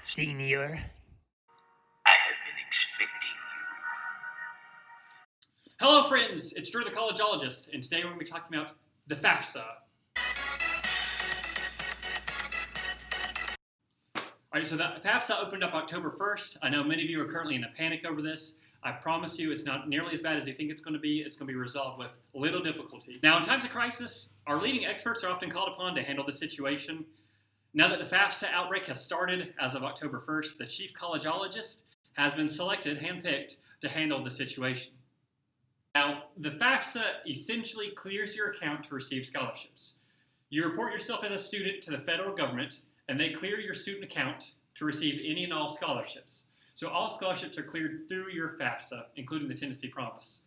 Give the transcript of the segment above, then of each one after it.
Senior. I have been expecting you. Hello friends, it's Drew the College-ologist, and today we're going to be talking about the FAFSA. Alright, so the FAFSA opened up October 1st. I know many of you are currently in a panic over this. I promise you it's not nearly as bad as you think it's going to be. It's going to be resolved with little difficulty. Now, in times of crisis, our leading experts are often called upon to handle the situation. Now that the FAFSA outbreak has started as of October 1st, the chief college-ologist has been selected, handpicked, to handle the situation. Now, the FAFSA essentially clears your account to receive scholarships. You report yourself as a student to the federal government, and they clear your student account to receive any and all scholarships. So all scholarships are cleared through your FAFSA, including the Tennessee Promise.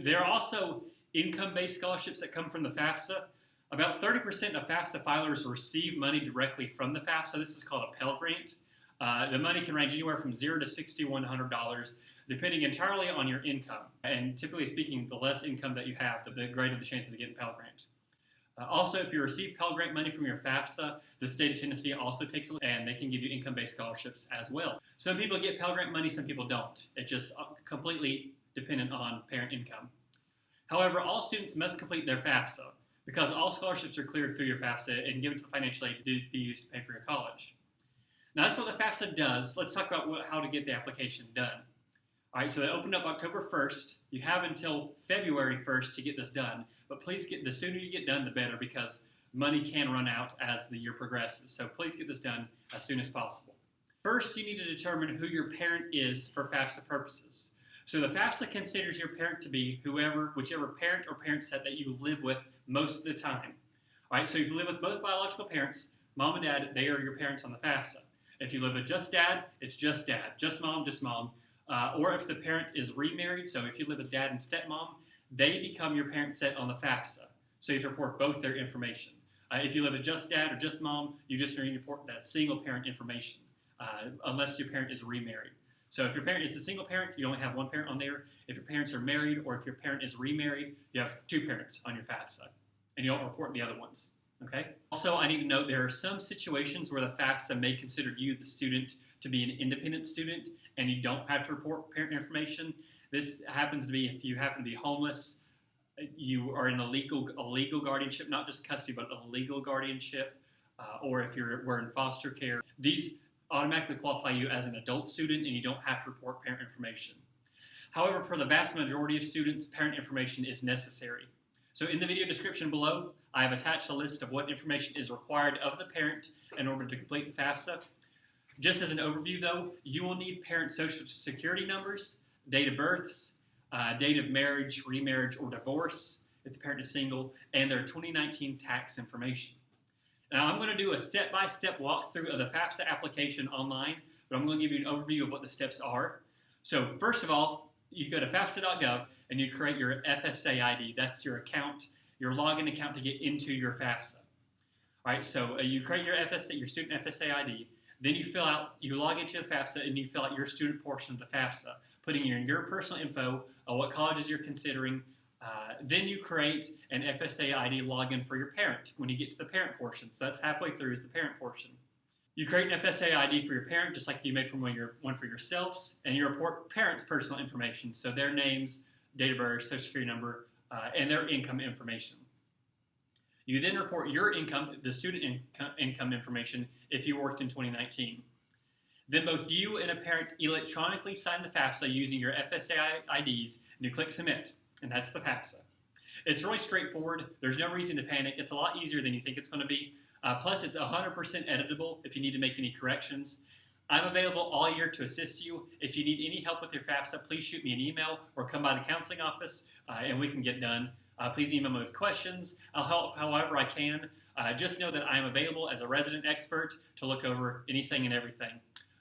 There are also income-based scholarships that come from the FAFSA. About 30% of FAFSA filers receive money directly from the FAFSA. This is called a Pell Grant. The money can range anywhere from $0 to $6,100, depending entirely on your income. And typically speaking, the less income that you have, the greater the chances of getting Pell Grant. Also, if you receive Pell Grant money from your FAFSA, the state of Tennessee also takes a look, and they can give you income-based scholarships as well. Some people get Pell Grant money, some people don't. It's just completely dependent on parent income. However, all students must complete their FAFSA because all scholarships are cleared through your FAFSA and given to financial aid to be used to pay for your college. Now, that's what the FAFSA does. Let's talk about how to get the application done. All right, so they opened up October 1st. You have until February 1st to get this done, but please the sooner you get done, the better, because money can run out as the year progresses. So please get this done as soon as possible. First, you need to determine who your parent is for FAFSA purposes. So the FAFSA considers your parent to be whichever parent or parent set that you live with most of the time. All right, so if you live with both biological parents, mom and dad, they are your parents on the FAFSA. If you live with just dad, it's just dad. Just mom, just mom. Or if the parent is remarried, so if you live with dad and stepmom, they become your parent set on the FAFSA. So you have to report both their information. If you live with just dad or just mom, you just need to report that single parent information, unless your parent is remarried. So if your parent is a single parent, you only have one parent on there. If your parents are married or if your parent is remarried, you have two parents on your FAFSA, and you don't report the other ones. Okay. Also, I need to note there are some situations where the FAFSA may consider you, the student, to be an independent student, and you don't have to report parent information. This happens to be if you happen to be homeless, you are in a legal guardianship, not just custody, but a legal guardianship, or if we're in foster care. These automatically qualify you as an adult student, and you don't have to report parent information. However, for the vast majority of students, parent information is necessary. So in the video description below, I have attached a list of what information is required of the parent in order to complete the FAFSA. Just as an overview though, you will need parent social security numbers, date of births, date of marriage, remarriage, or divorce, if the parent is single, and their 2019 tax information. Now I'm going to do a step-by-step walkthrough of the FAFSA application online, but I'm going to give you an overview of what the steps are. So first of all, you go to FAFSA.gov and you create your FSA ID. That's your account, your login account to get into your FAFSA. All right, so you create your student FSA ID. Then you log into the FAFSA and you fill out your student portion of the FAFSA, putting in your personal info on what colleges you're considering. Then you create an FSA ID login for your parent when you get to the parent portion. So that's halfway through is the parent portion. You create an FSA ID for your parent, just like you made from one for yourselves, and you report parents' personal information, so their names, date of birth, social security number, and their income information. You then report your income, the student income information, if you worked in 2019. Then both you and a parent electronically sign the FAFSA using your FSA IDs, and you click Submit, and that's the FAFSA. It's really straightforward. There's no reason to panic. It's a lot easier than you think it's going to be. Plus, it's 100% editable if you need to make any corrections. I'm available all year to assist you. If you need any help with your FAFSA, please shoot me an email or come by the counseling office, and we can get done. Please email me with questions. I'll help however I can. Just know that I'm available as a resident expert to look over anything and everything.